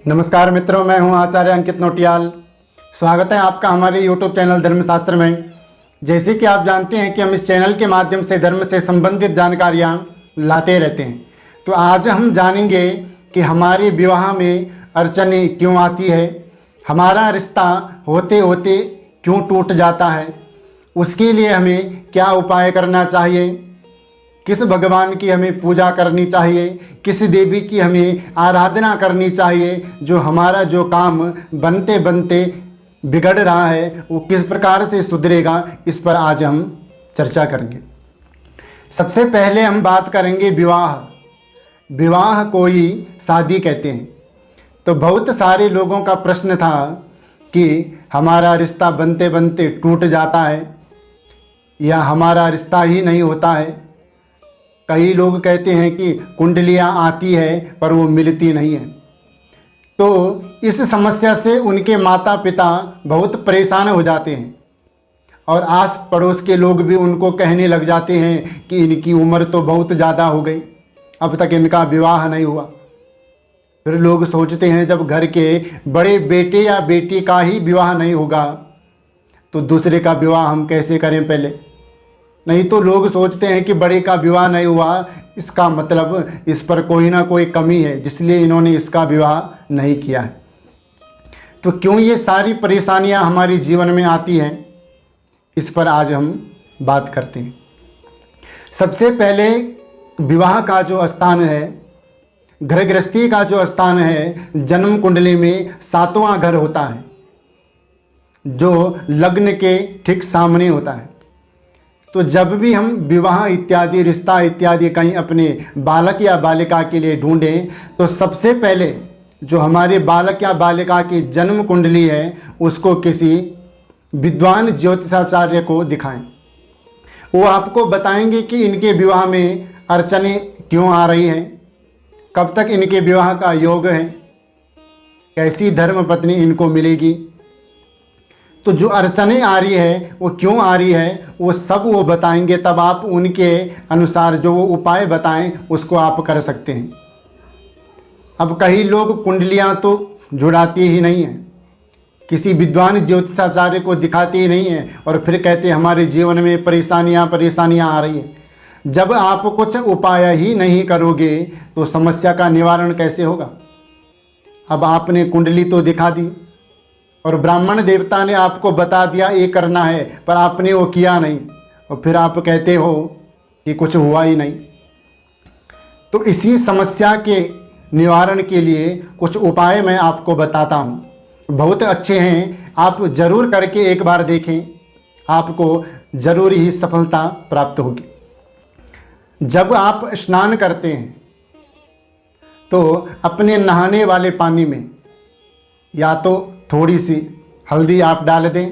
नमस्कार मित्रों, मैं हूं आचार्य अंकित नोटियाल। स्वागत है आपका हमारे YouTube चैनल धर्मशास्त्र में। जैसे कि आप जानते हैं कि हम इस चैनल के माध्यम से धर्म से संबंधित जानकारियां लाते रहते हैं। तो आज हम जानेंगे कि हमारे विवाह में अड़चनें क्यों आती है, हमारा रिश्ता होते होते क्यों टूट जाता है, उसके लिए हमें क्या उपाय करना चाहिए, किस भगवान की हमें पूजा करनी चाहिए, किस देवी की हमें आराधना करनी चाहिए, जो हमारा जो काम बनते बनते बिगड़ रहा है वो किस प्रकार से सुधरेगा, इस पर आज हम चर्चा करेंगे। सबसे पहले हम बात करेंगे विवाह को ही शादी कहते हैं। तो बहुत सारे लोगों का प्रश्न था कि हमारा रिश्ता बनते बनते टूट जाता है या हमारा रिश्ता ही नहीं होता है। कई लोग कहते हैं कि कुंडलियाँ आती है पर वो मिलती नहीं है। तो इस समस्या से उनके माता पिता बहुत परेशान हो जाते हैं और आस पड़ोस के लोग भी उनको कहने लग जाते हैं कि इनकी उम्र तो बहुत ज़्यादा हो गई, अब तक इनका विवाह नहीं हुआ। फिर लोग सोचते हैं जब घर के बड़े बेटे या बेटी का ही विवाह नहीं होगा तो दूसरे का विवाह हम कैसे करें पहले। नहीं तो लोग सोचते हैं कि बड़े का विवाह नहीं हुआ, इसका मतलब इस पर कोई ना कोई कमी है जिसलिए इन्होंने इसका विवाह नहीं किया है। तो क्यों ये सारी परेशानियां हमारे जीवन में आती हैं, इस पर आज हम बात करते हैं। सबसे पहले विवाह का जो स्थान है, घर गृहस्थी का जो स्थान है, जन्म कुंडली में 7वां घर होता है जो लग्न के ठीक सामने होता है। तो जब भी हम विवाह इत्यादि रिश्ता इत्यादि कहीं अपने बालक या बालिका के लिए ढूंढें तो सबसे पहले जो हमारे बालक या बालिका की जन्म कुंडली है उसको किसी विद्वान ज्योतिषाचार्य को दिखाएं। वो आपको बताएंगे कि इनके विवाह में अड़चनें क्यों आ रही हैं, कब तक इनके विवाह का योग है, कैसी धर्म पत्नी इनको मिलेगी। तो जो अड़चनें आ रही है वो क्यों आ रही है वो सब वो बताएंगे, तब आप उनके अनुसार जो वो उपाय बताएं उसको आप कर सकते हैं। अब कई लोग कुंडलियां तो जुड़ाती ही नहीं हैं, किसी विद्वान ज्योतिषाचार्य को दिखाते ही नहीं हैं और फिर कहते हैं हमारे जीवन में परेशानियां आ रही हैं। जब आप कुछ उपाय ही नहीं करोगे तो समस्या का निवारण कैसे होगा। अब आपने कुंडली तो दिखा दी और ब्राह्मण देवता ने आपको बता दिया ये करना है, पर आपने वो किया नहीं और फिर आप कहते हो कि कुछ हुआ ही नहीं। तो इसी समस्या के निवारण के लिए कुछ उपाय मैं आपको बताता हूँ, बहुत अच्छे हैं, आप जरूर करके एक बार देखें, आपको जरूर ही सफलता प्राप्त होगी। जब आप स्नान करते हैं तो अपने नहाने वाले पानी में या तो थोड़ी सी हल्दी आप डाल दें,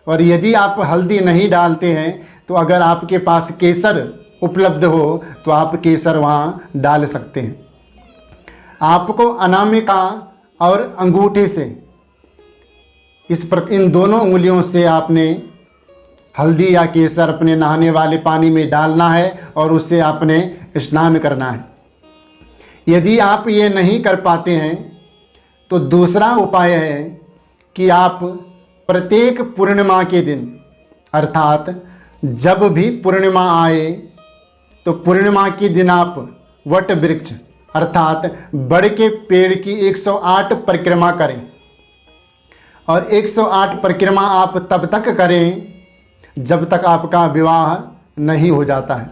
और यदि आप हल्दी नहीं डालते हैं तो अगर आपके पास केसर उपलब्ध हो तो आप केसर वहाँ डाल सकते हैं। आपको अनामिका और अंगूठे से इन दोनों उंगलियों से आपने हल्दी या केसर अपने नहाने वाले पानी में डालना है और उससे आपने स्नान करना है। यदि आप ये नहीं कर पाते हैं तो दूसरा उपाय है कि आप प्रत्येक पूर्णिमा के दिन, अर्थात जब भी पूर्णिमा आए तो पूर्णिमा के दिन आप वट वृक्ष अर्थात बड़ के पेड़ की 108 परिक्रमा करें। और 108 परिक्रमा आप तब तक करें जब तक आपका विवाह नहीं हो जाता है।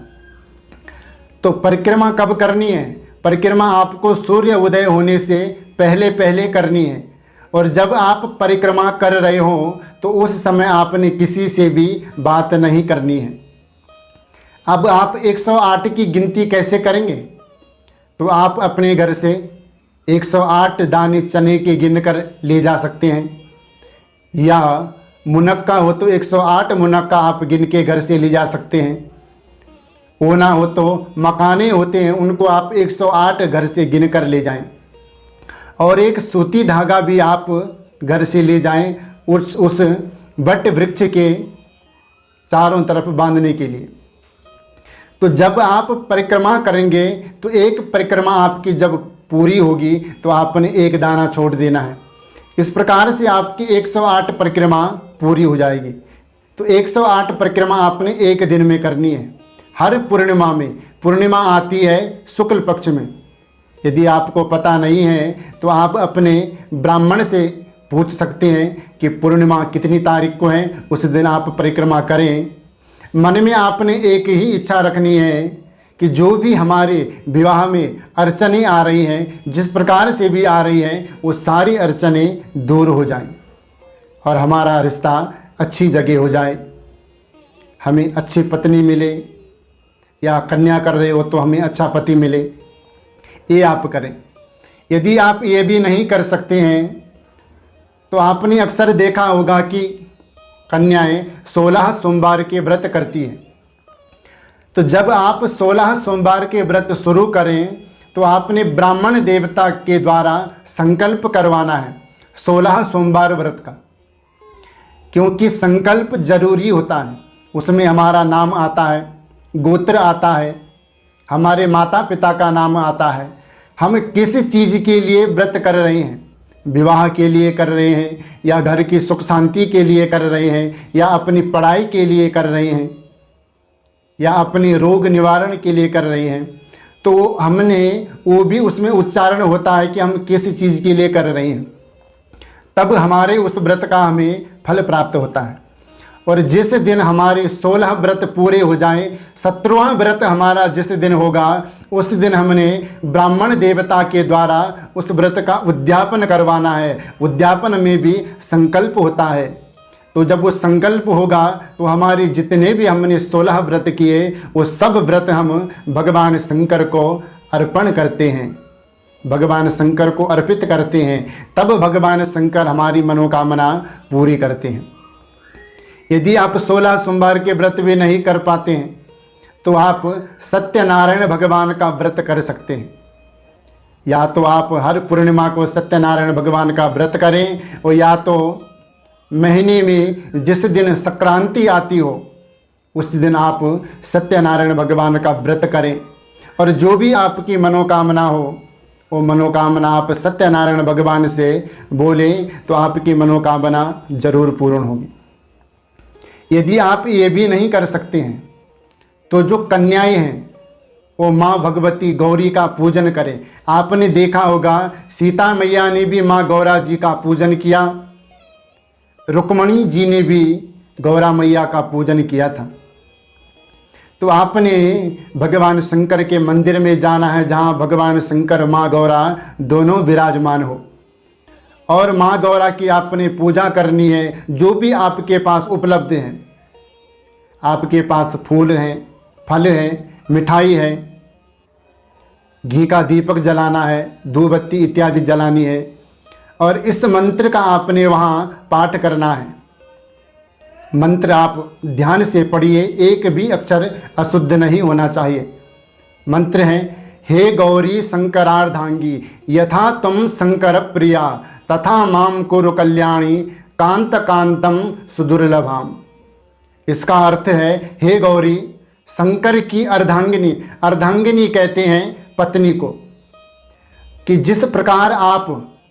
तो परिक्रमा कब करनी है? परिक्रमा आपको सूर्य उदय होने से पहले पहले करनी है, और जब आप परिक्रमा कर रहे हो तो उस समय आपने किसी से भी बात नहीं करनी है। अब आप 108 की गिनती कैसे करेंगे? तो आप अपने घर से 108 दाने चने के गिन कर ले जा सकते हैं, या मुनक्का हो तो 108 मुनक्का आप गिन के घर से ले जा सकते हैं। ओना हो तो मकाने होते हैं, उनको आप 108 घर से गिन कर ले जाएं। और एक सूती धागा भी आप घर से ले जाएं उस वट वृक्ष के चारों तरफ बांधने के लिए। तो जब आप परिक्रमा करेंगे तो एक परिक्रमा आपकी जब पूरी होगी तो आपने एक दाना छोड़ देना है। इस प्रकार से आपकी 108 परिक्रमा पूरी हो जाएगी। तो 108 परिक्रमा आपने एक दिन में करनी है। हर पूर्णिमा में, पूर्णिमा आती है शुक्ल पक्ष में। यदि आपको पता नहीं है तो आप अपने ब्राह्मण से पूछ सकते हैं कि पूर्णिमा कितनी तारीख को है, उस दिन आप परिक्रमा करें। मन में आपने एक ही इच्छा रखनी है कि जो भी हमारे विवाह में अड़चनें आ रही हैं, जिस प्रकार से भी आ रही हैं, वो सारी अड़चनें दूर हो जाएं और हमारा रिश्ता अच्छी जगह हो जाए। हमें अच्छी पत्नी मिले, या कन्या कर रहे हो तो हमें अच्छा पति मिले, ये आप करें। यदि आप ये भी नहीं कर सकते हैं तो आपने अक्सर देखा होगा कि कन्याएं 16 सोमवार के व्रत करती हैं। तो जब आप 16 सोमवार के व्रत शुरू करें तो आपने ब्राह्मण देवता के द्वारा संकल्प करवाना है 16 सोमवार व्रत का, क्योंकि संकल्प जरूरी होता है। उसमें हमारा नाम आता है, गोत्र आता है, हमारे माता पिता का नाम आता है, हम किस चीज़ के लिए व्रत कर रहे हैं, विवाह के लिए कर रहे हैं, या घर की सुख शांति के लिए कर रहे हैं, या अपनी पढ़ाई के लिए कर रहे हैं, या अपने रोग निवारण के लिए कर रहे हैं। तो हमने वो भी उसमें उच्चारण होता है कि हम किस चीज़ के लिए कर रहे हैं, तब हमारे उस व्रत का हमें फल प्राप्त होता है। और जिस दिन हमारे 16 व्रत पूरे हो जाएं, 17वां व्रत हमारा जिस दिन होगा, उस दिन हमने ब्राह्मण देवता के द्वारा उस व्रत का उद्यापन करवाना है। उद्यापन में भी संकल्प होता है। तो जब वो संकल्प होगा तो हमारे जितने भी हमने 16 व्रत किए, वो सब व्रत हम भगवान शंकर को अर्पण करते हैं, भगवान शंकर को अर्पित करते हैं। तब भगवान शंकर हमारी मनोकामना पूरी करते हैं। यदि आप 16 सोमवार के व्रत भी नहीं कर पाते हैं तो आप सत्यनारायण भगवान का व्रत कर सकते हैं। या तो आप हर पूर्णिमा को सत्यनारायण भगवान का व्रत करें, और या तो महीने में जिस दिन संक्रांति आती हो उस दिन आप सत्यनारायण भगवान का व्रत करें। और जो भी आपकी मनोकामना हो वो मनोकामना आप सत्यनारायण भगवान से बोलें तो आपकी मनोकामना जरूर पूर्ण होगी। यदि आप ये भी नहीं कर सकते हैं तो जो कन्याएं हैं वो माँ भगवती गौरी का पूजन करें। आपने देखा होगा सीता मैया ने भी माँ गौरा जी का पूजन किया, रुक्मणी जी ने भी गौरा मैया का पूजन किया था। तो आपने भगवान शंकर के मंदिर में जाना है जहाँ भगवान शंकर माँ गौरा दोनों विराजमान हो, और माँ गौरा की आपने पूजा करनी है। जो भी आपके पास उपलब्ध हैं, आपके पास फूल हैं, फल हैं, मिठाई है, घी का दीपक जलाना है, धूप बत्ती इत्यादि जलानी है, और इस मंत्र का आपने वहाँ पाठ करना है। मंत्र आप ध्यान से पढ़िए, एक भी अक्षर अशुद्ध नहीं होना चाहिए। मंत्र है, हे गौरी शंकरार्धांगी यथा तुम शंकर प्रिया तथा माम कुरु कल्याणी कांत कांतम सुदुर्लभाम। इसका अर्थ है, हे गौरी, शंकर की अर्धांगिनी, अर्धांगिनी कहते हैं पत्नी को, कि जिस प्रकार आप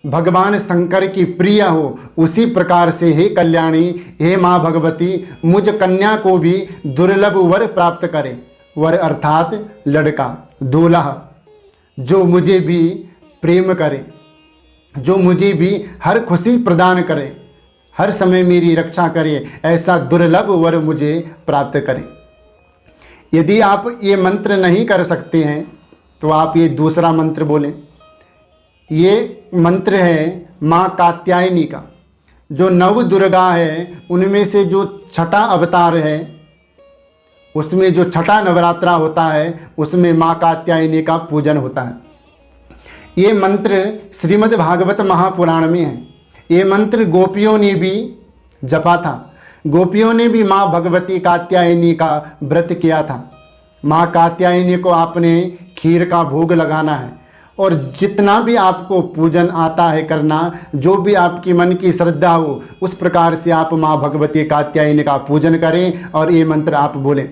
भगवान शंकर की प्रिय हो उसी प्रकार से हे कल्याणी, हे माँ भगवती, मुझ कन्या को भी दुर्लभ वर प्राप्त करे। वर अर्थात लड़का, दूल्हा, जो मुझे भी प्रेम करे, जो मुझे भी हर खुशी प्रदान करे, हर समय मेरी रक्षा करे, ऐसा दुर्लभ वर मुझे प्राप्त करे। यदि आप ये मंत्र नहीं कर सकते हैं तो आप ये दूसरा मंत्र बोलें। ये मंत्र है माँ कात्यायनी का। जो नव दुर्गा है उनमें से जो छठा अवतार है, उसमें जो छठा नवरात्रा होता है उसमें माँ कात्यायनी का पूजन होता है। ये मंत्र श्रीमद् भागवत महापुराण में है। ये मंत्र गोपियों ने भी जपा था। गोपियों ने भी माँ भगवती कात्यायनी का व्रत किया था। माँ कात्यायनी को आपने खीर का भोग लगाना है, और जितना भी आपको पूजन आता है करना, जो भी आपकी मन की श्रद्धा हो उस प्रकार से आप माँ भगवती कात्यायनी का पूजन करें। और ये मंत्र आप बोलें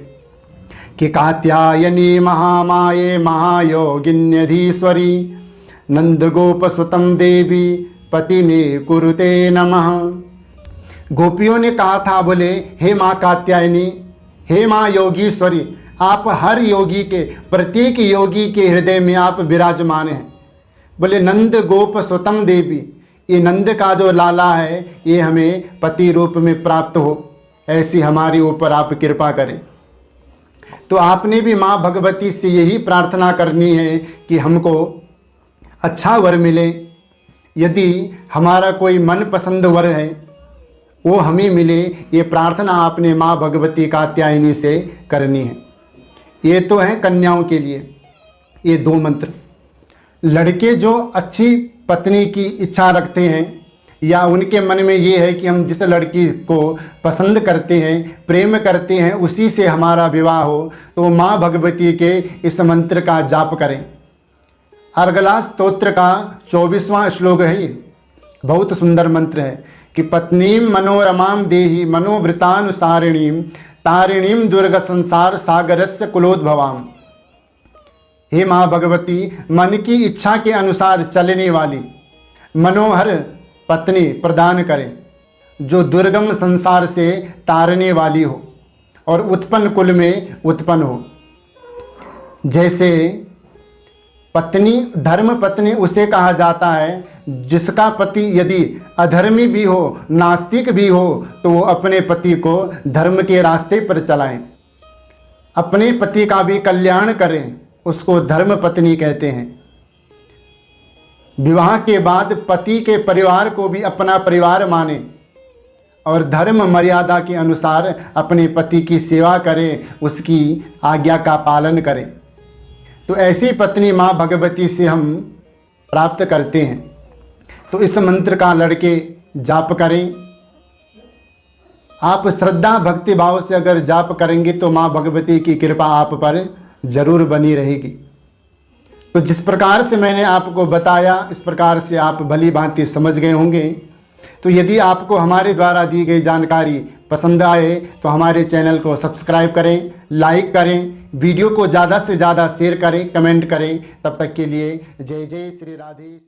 कि कात्यायनी महामाये महायोगिन्यधीश्वरी नंद गोप सुतम देवी पति में कुरुते नमः। गोपियों ने कहा था, बोले हे माँ कात्यायनी, हे माँ योगीश्वरी, आप हर योगी के, प्रत्येक योगी के हृदय में आप विराजमान हैं। बोले नंद गोप सुतम देवी, ये नंद का जो लाला है ये हमें पति रूप में प्राप्त हो, ऐसी हमारे ऊपर आप कृपा करें। तो आपने भी माँ भगवती से यही प्रार्थना करनी है कि हमको अच्छा वर मिले। यदि हमारा कोई मनपसंद वर है वो हमें मिले, ये प्रार्थना आपने माँ भगवती कात्यायनी से करनी है। ये तो है कन्याओं के लिए ये 2 मंत्र। लड़के जो अच्छी पत्नी की इच्छा रखते हैं या उनके मन में ये है कि हम जिस लड़की को पसंद करते हैं, प्रेम करते हैं, उसी से हमारा विवाह हो, तो माँ भगवती के इस मंत्र का जाप करें। अर्गला स्तोत्र का 24वां श्लोक है ये, बहुत सुंदर मंत्र है कि पत्नीम मनोरमाम देहि मनोवृतानुसारिणीम तारिणीम दुर्ग संसार सागरस्य कुलोद्भवाम। हे माँ भगवती, मन की इच्छा के अनुसार चलने वाली मनोहर पत्नी प्रदान करें, जो दुर्गम संसार से तारने वाली हो और उत्पन्न कुल में उत्पन्न हो। जैसे पत्नी, धर्म पत्नी उसे कहा जाता है जिसका पति यदि अधर्मी भी हो, नास्तिक भी हो, तो वो अपने पति को धर्म के रास्ते पर चलाएं, अपने पति का भी कल्याण करें, उसको धर्म पत्नी कहते हैं। विवाह के बाद पति के परिवार को भी अपना परिवार माने और धर्म मर्यादा के अनुसार अपने पति की सेवा करें, उसकी आज्ञा का पालन करें। तो ऐसी पत्नी माँ भगवती से हम प्राप्त करते हैं। तो इस मंत्र का लड़के जाप करें। आप श्रद्धा भक्ति भाव से अगर जाप करेंगे तो माँ भगवती की कृपा आप पर जरूर बनी रहेगी। तो जिस प्रकार से मैंने आपको बताया, इस प्रकार से आप भली भांति समझ गए होंगे। तो यदि आपको हमारे द्वारा दी गई जानकारी पसंद आए तो हमारे चैनल को सब्सक्राइब करें, लाइक करें, वीडियो को ज़्यादा से ज़्यादा शेयर करें, कमेंट करें। तब तक के लिए जय जय श्री राधे।